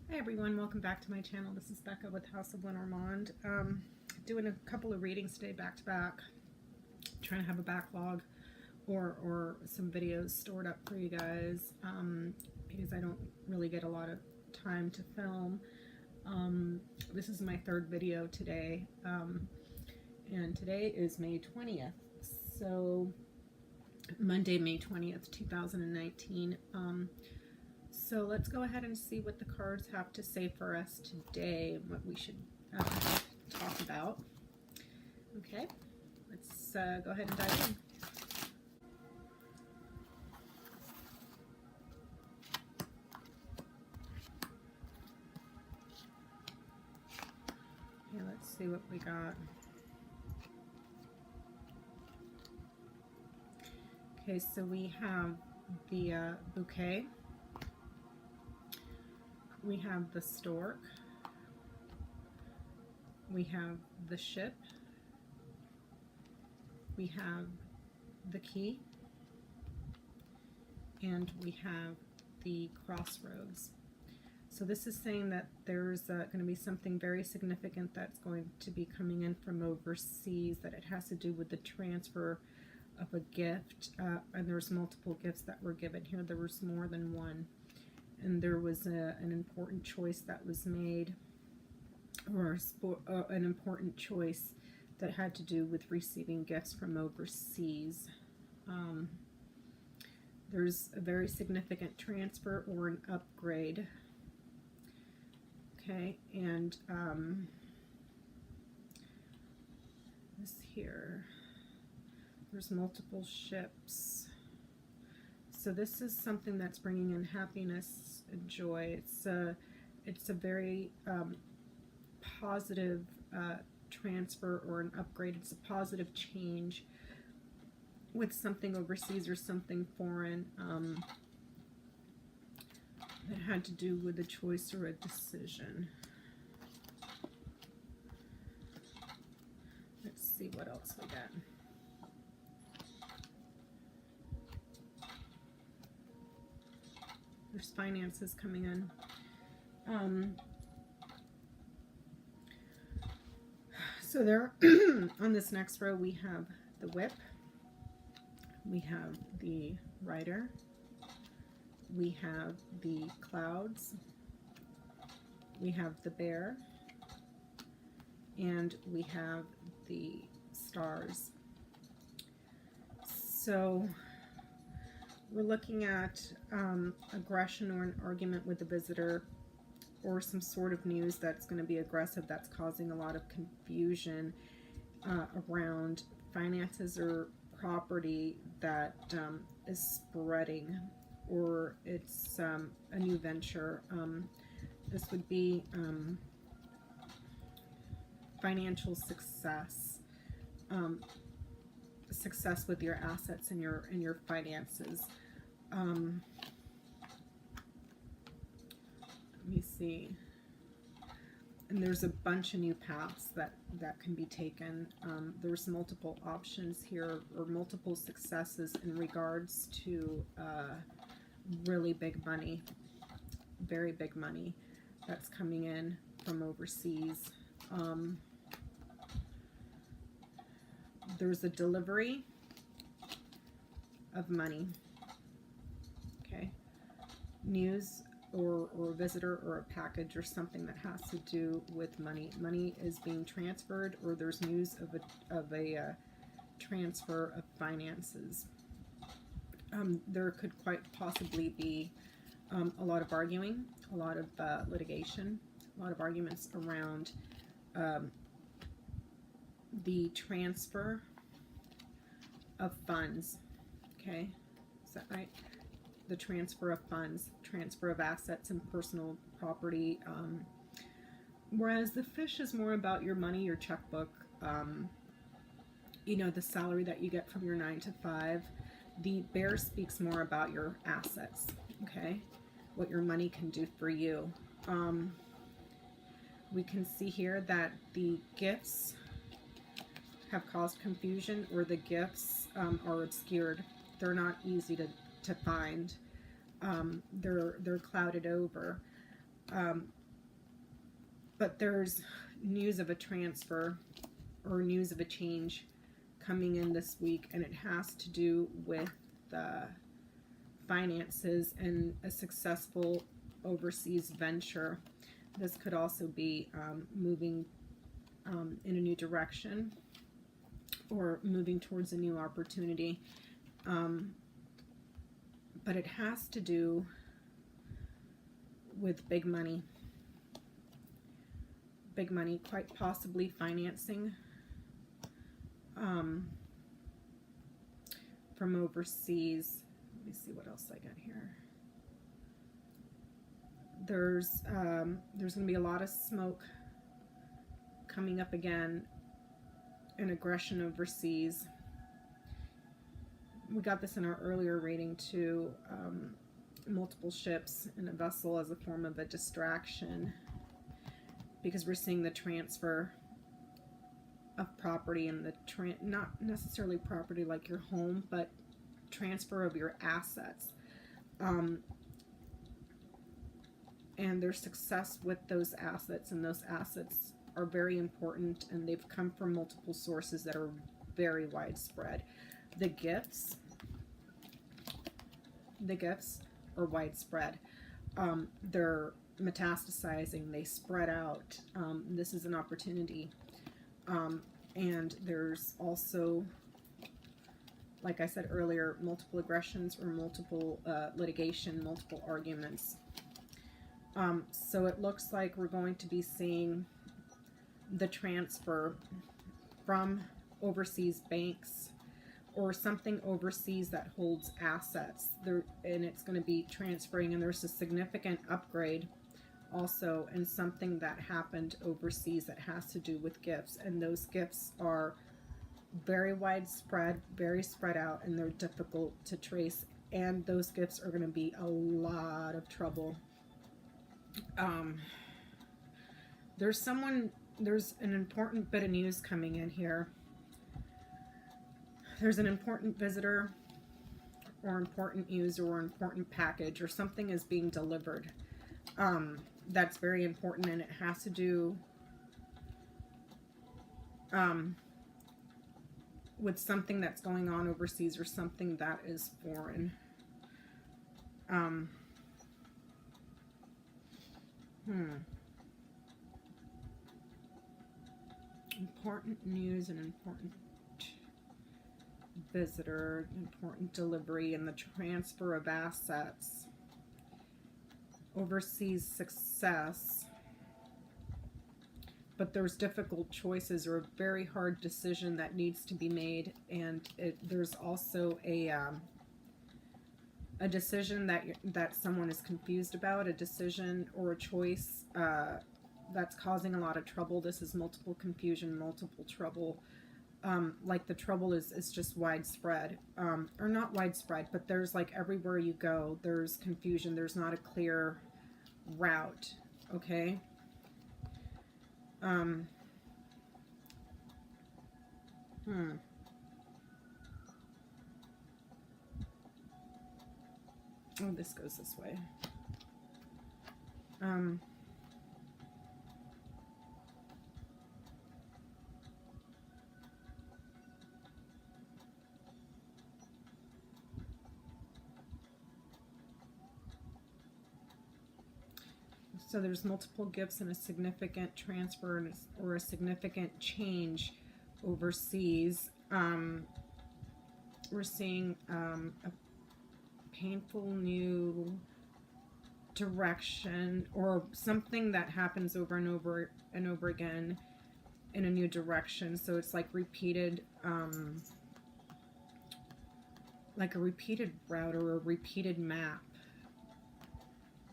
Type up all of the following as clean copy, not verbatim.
Hi everyone, welcome back to my channel. This is Becca with House of Lenormand. Doing a couple of readings today back to back. Trying to have a backlog or some videos stored up for you guys because I don't really get a lot of time to film. This is my third video today, and today is May 20th. So Monday, May 20th, 2019. So let's go ahead and see what the cards have to say for us today, what we should talk about. Okay, let's go ahead and dive in. Okay, let's see what we got. Okay, so we have the bouquet. We have the stork, we have the ship, we have the key, and we have the crossroads. So this is saying that there's going to be something very significant that's going to be coming in from overseas, that it has to do with the transfer of a gift, and there's multiple gifts that were given here. There was more than one. And there was an important choice that was made, or an important choice that had to do with receiving gifts from overseas. There's a very significant transfer or an upgrade. Okay, and this here, there's multiple ships. So this is something that's bringing in happiness and joy. It's a very positive transfer or an upgrade. It's a positive change with something overseas or something foreign that had to do with a choice or a decision. Let's see what else we got. There's finances coming in. So there, on this next row, we have the whip, we have the rider, we have the clouds, we have the bear, and we have the stars. So we're looking at aggression or an argument with the visitor, or some sort of news that's going to be aggressive, that's causing a lot of confusion around finances or property that is spreading, or it's a new venture. This would be financial success. Success with your assets and your finances. Let me see. And there's a bunch of new paths that can be taken. There's multiple options here, or multiple successes in regards to really big money, very big money that's coming in from overseas. There's a delivery of money. Okay, news or a visitor or a package or something that has to do with money. Money is being transferred, or there's news of a transfer of finances. There could quite possibly be a lot of arguing, a lot of litigation, a lot of arguments around the transfer of funds. Okay, is that right? The transfer of funds, transfer of assets and personal property. Whereas the fish is more about your money, your checkbook, you know, the salary that you get from your 9 to 5. The bear speaks more about your assets, okay? What your money can do for you. We can see here that the gifts have caused confusion, or the gifts are obscured. They're not easy to find. They're clouded over. But there's news of a transfer or news of a change coming in this week, and it has to do with finances and a successful overseas venture. This could also be moving in a new direction or moving towards a new opportunity. But it has to do with big money. Big money, quite possibly financing from overseas. Let me see what else I got here. There's going to be a lot of smoke coming up again, and aggression overseas. We got this in our earlier reading too. Multiple ships and a vessel as a form of a distraction, because we're seeing the transfer of property and the not necessarily property like your home, but transfer of your assets. And there's success with those assets, and those assets are very important, and they've come from multiple sources that are very widespread. The gifts are widespread. They're metastasizing, they spread out. This is an opportunity. And there's also, like I said earlier, multiple aggressions or multiple litigation, multiple arguments. So it looks like we're going to be seeing the transfer from overseas banks or something overseas that holds assets there, and it's going to be transferring, and there's a significant upgrade also in something that happened overseas that has to do with gifts, and those gifts are very widespread, very spread out, and they're difficult to trace, and those gifts are going to be a lot of trouble. There's an important bit of news coming in here. There's an important visitor or important news or important package, or something is being delivered. That's very important, and it has to do with something that's going on overseas or something that is foreign. Important news and important visitor, important delivery, and the transfer of assets. Overseas success. But there's difficult choices or a very hard decision that needs to be made, and there's also a decision that someone is confused about, a decision or a choice that's causing a lot of trouble. This is multiple confusion, multiple trouble. Like the trouble is just widespread, or not widespread, but there's like everywhere you go, there's confusion. There's not a clear route. Okay. Oh, this goes this way. So there's multiple gifts and a significant transfer or a significant change overseas. We're seeing a painful new direction, or something that happens over and over and over again in a new direction. So it's like repeated, like a repeated route or a repeated map.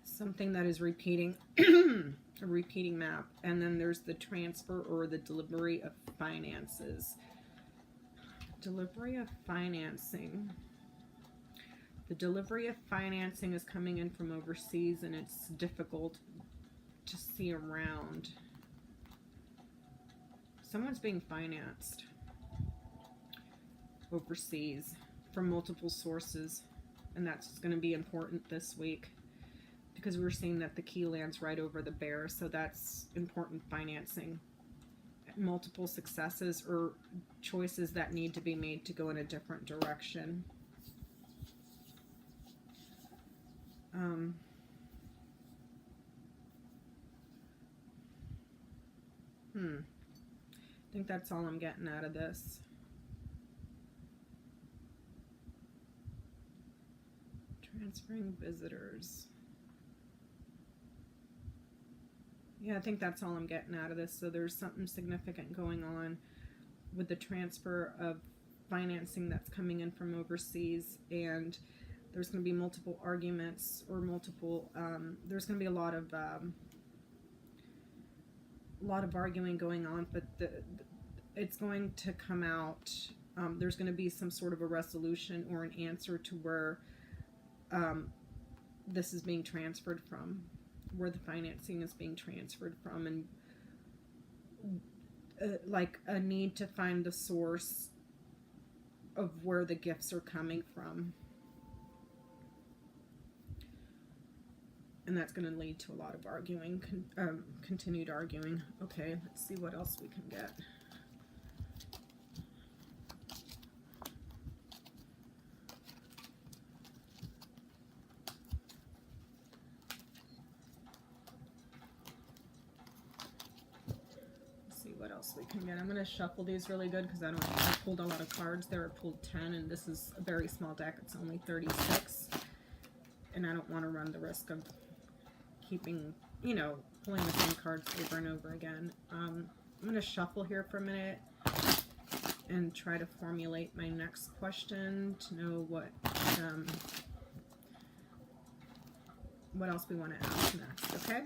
Something that is repeating, a repeating map. And then there's the transfer or the delivery of finances. Delivery of financing. The delivery of financing is coming in from overseas, and it's difficult to see around. Someone's being financed overseas from multiple sources, and that's going to be important this week. because we're seeing that the key lands right over the bear, so that's important financing. Multiple successes or choices that need to be made to go in a different direction. I think that's all I'm getting out of this. Transferring visitors. Yeah, I think that's all I'm getting out of this. So there's something significant going on with the transfer of financing that's coming in from overseas, and there's going to be multiple arguments or multiple, there's going to be a lot of arguing going on, but it's going to come out, there's going to be some sort of a resolution or an answer to where this is being transferred from, where the financing is being transferred from, and like a need to find the source of where the gifts are coming from. And that's going to lead to a lot of arguing, continued arguing. Okay, let's see what else we can get. Let's see what else we can get. I'm going to shuffle these really good because I pulled a lot of cards there. I pulled 10, and this is a very small deck. It's only 36. And I don't want to run the risk of keeping, you know, pulling the same cards over and over again. I'm going to shuffle here for a minute and try to formulate my next question to know what else we want to ask next, okay?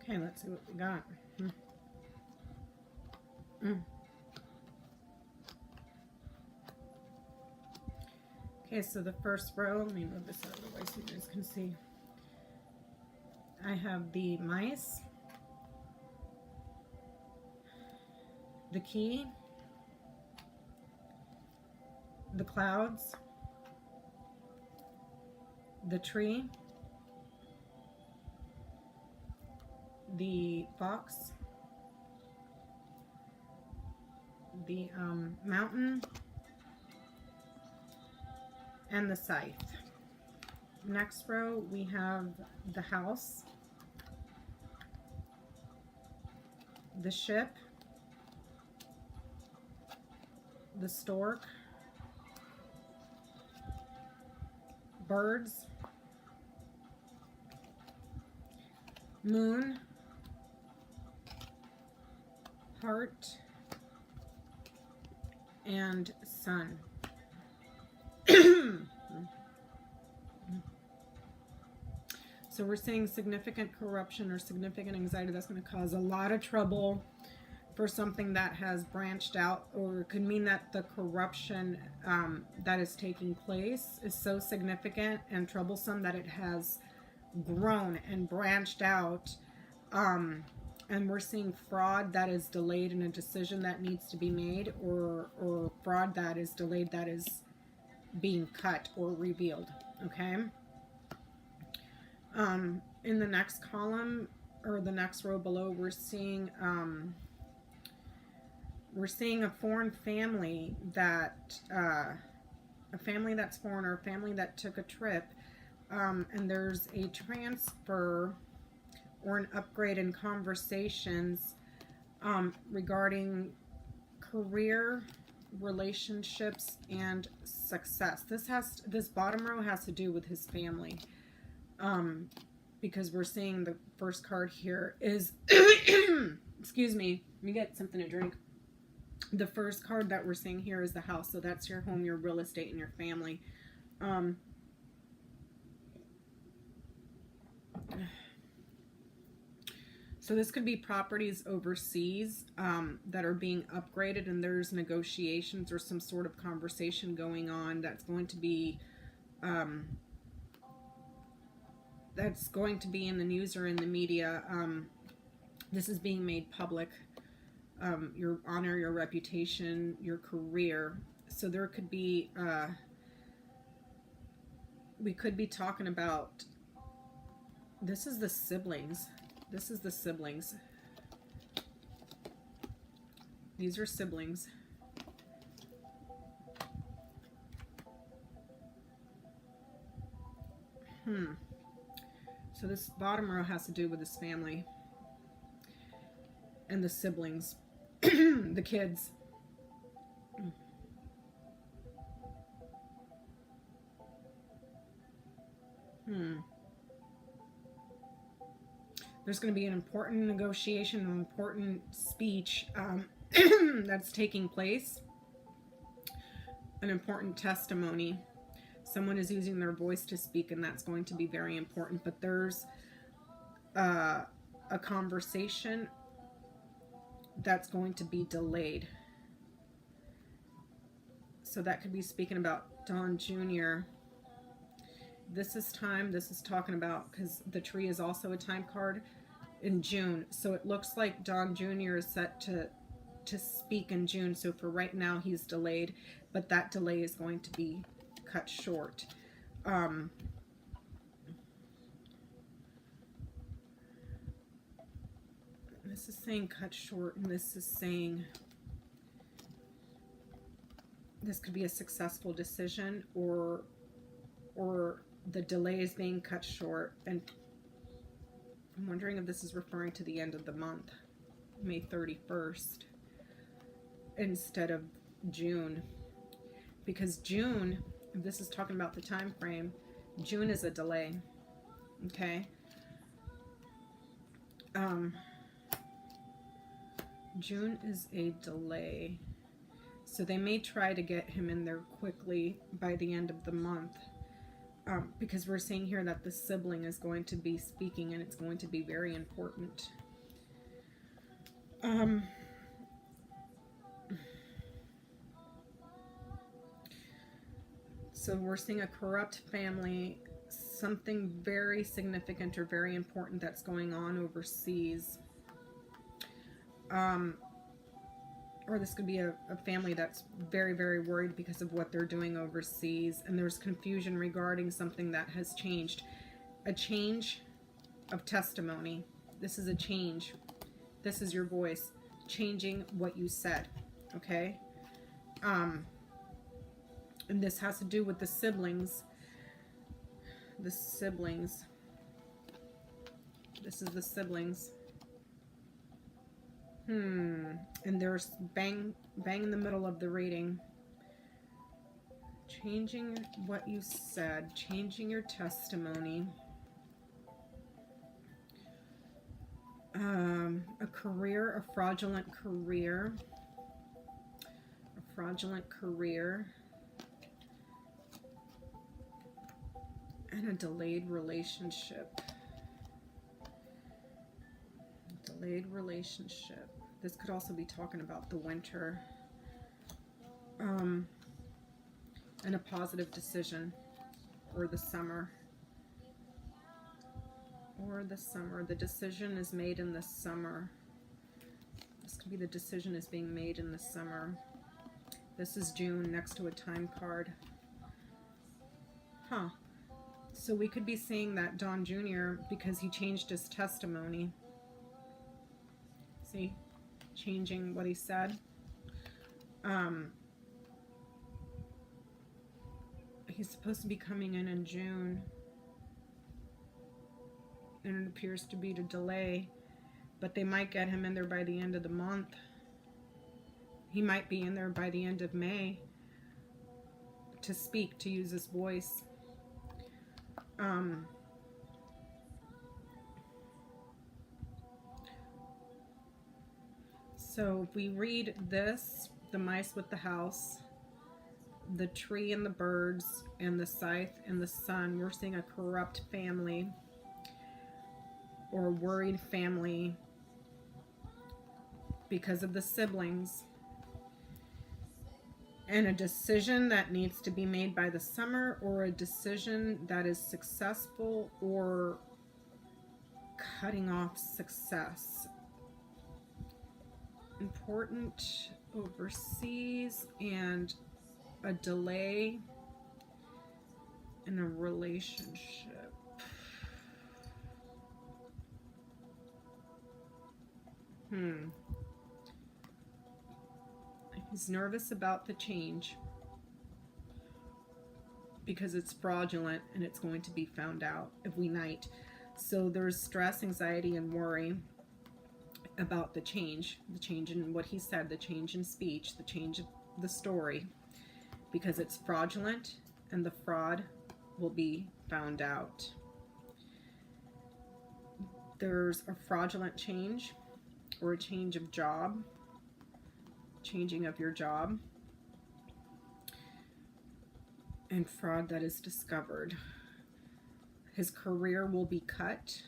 Okay, let's see what we got. Okay, so the first row, let me move this out of the way so you guys can see. I have the mice, the key, the clouds, the tree, the fox, the mountain, and the scythe. Next row we have the house, the ship, the stork, birds, moon, heart, and sun. So we're seeing significant corruption or significant anxiety that's going to cause a lot of trouble for something that has branched out, or it could mean that the corruption that is taking place is so significant and troublesome that it has grown and branched out, and we're seeing fraud that is delayed in a decision that needs to be made, or fraud that is delayed that is being cut or revealed. Okay, in the next column or the next row below, we're seeing a foreign family that a family that's foreign, or a family that took a trip, and there's a transfer or an upgrade in conversations regarding career, relationships, and success. This bottom row has to do with his family, because we're seeing the first card here is excuse me, let me get something to drink. The first card that we're seeing here is the house. So that's your home, your real estate, and your family. So this could be properties overseas that are being upgraded, and there's negotiations or some sort of conversation going on that's going to be in the news or in the media. This is being made public. Your honor, your reputation, your career. So there could be, we could be talking about, this is the siblings. This is the siblings. These are siblings. So this bottom row has to do with his family and the siblings, the kids. There's going to be an important negotiation, an important speech that's taking place, an important testimony. Someone is using their voice to speak, and that's going to be very important. But there's a conversation that's going to be delayed. So that could be speaking about Don Jr. This is time. This is talking about, because the tree is also a time card, in June. So it looks like Don Jr. is set to speak in June. So for right now, he's delayed, but that delay is going to be cut short. This is saying cut short, and this is saying this could be a successful decision, or the delay is being cut short. And I'm wondering if this is referring to the end of the month, May 31st, instead of June. Because June, if this is talking about the time frame, June is a delay. Okay? June is a delay. So they may try to get him in there quickly by the end of the month. Because we're seeing here that the sibling is going to be speaking, and it's going to be very important. So we're seeing a corrupt family, something very significant or very important that's going on overseas. Or this could be a family that's very, very worried because of what they're doing overseas, and there's confusion regarding something that has changed. A change of testimony. This is a change. This is your voice changing what you said. Okay? And this has to do with the siblings. The siblings. This is the siblings. And there's bang in the middle of the reading. Changing what you said, changing your testimony. A career, a fraudulent career. A fraudulent career. And a delayed relationship. Delayed relationship. This could also be talking about the winter. And a positive decision. Or the summer. Or the summer. The decision is made in the summer. This could be the decision is being made in the summer. This is June next to a time card. Huh. So we could be seeing that Don Jr., because he changed his testimony. See? Changing what he said. He's supposed to be coming in June. And it appears to be the delay. But they might get him in there by the end of the month. He might be in there by the end of May. To speak, to use his voice. So if we read this, the mice with the house, the tree and the birds, and the scythe and the sun. We're seeing a corrupt family or a worried family because of the siblings, and a decision that needs to be made by the summer, or a decision that is successful, or cutting off success. Important overseas, and a delay in a relationship. He's nervous about the change because it's fraudulent and it's going to be found out if we night. So there's stress, anxiety, and worry about the change in what he said, the change in speech, the change of the story, because it's fraudulent and the fraud will be found out. There's a fraudulent change or a change of job, changing of your job, and fraud that is discovered. His career will be cut.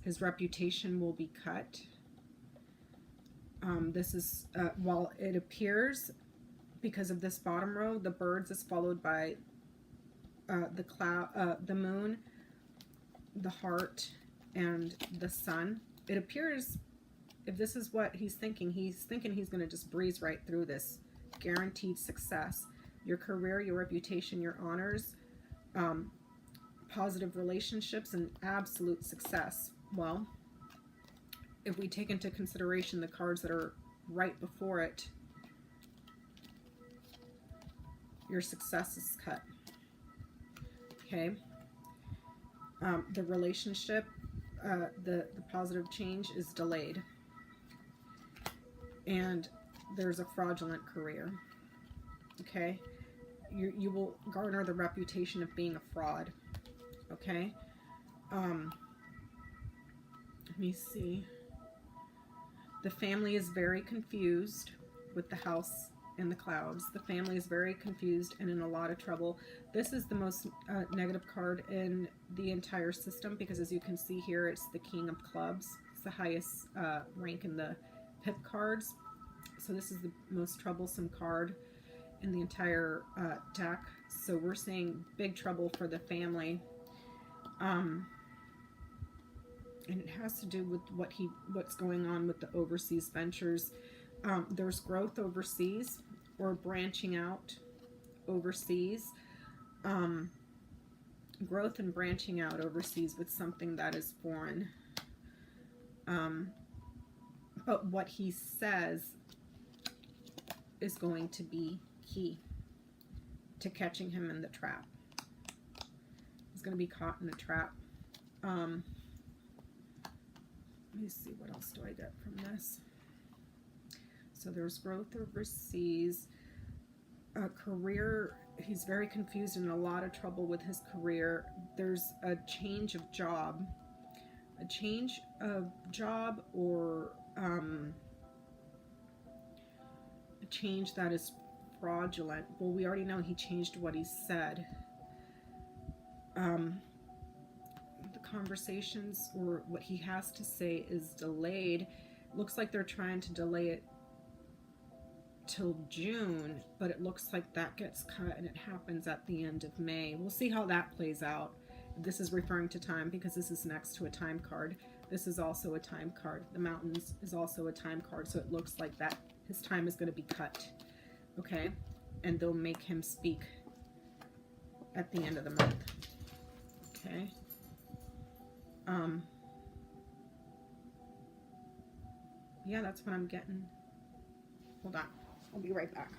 His reputation will be cut. This is, while it appears, because of this bottom row, the birds is followed by the cloud, the moon, the heart, and the sun. It appears, if this is what he's thinking he's going to just breeze right through this. Guaranteed success. Your career, your reputation, your honors, positive relationships, and absolute success. Well, if we take into consideration the cards that are right before it, your success is cut. Okay. The relationship, the positive change is delayed. And there's a fraudulent career. Okay. You will garner the reputation of being a fraud. Okay. Let me see. The family is very confused with the house and the clouds. The family is very confused and in a lot of trouble. This is the most negative card in the entire system, because as you can see here, it's the King of Clubs. It's the highest rank in the pip cards. So this is the most troublesome card in the entire deck. So we're seeing big trouble for the family. And it has to do with what's going on with the overseas ventures. There's growth overseas, or branching out overseas. Growth and branching out overseas with something that is foreign. But what he says is going to be key to catching him in the trap. He's going to be caught in a trap. Let me see, what else do I get from this? So there's growth overseas. Career, he's very confused and in a lot of trouble with his career. There's a change of job. A change of job, or a change that is fraudulent. Well, we already know he changed what he said. The conversations, or what he has to say, is delayed. Looks like they're trying to delay it till June, but it looks like that gets cut and it happens at the end of May. We'll see how that plays out. This is referring to time because this is next to a time card. This is also a time card. The mountains is also a time card, so it looks like that his time is going to be cut. Okay, and they'll make him speak at the end of the month. Okay. Yeah, that's what I'm getting. Hold on. I'll be right back.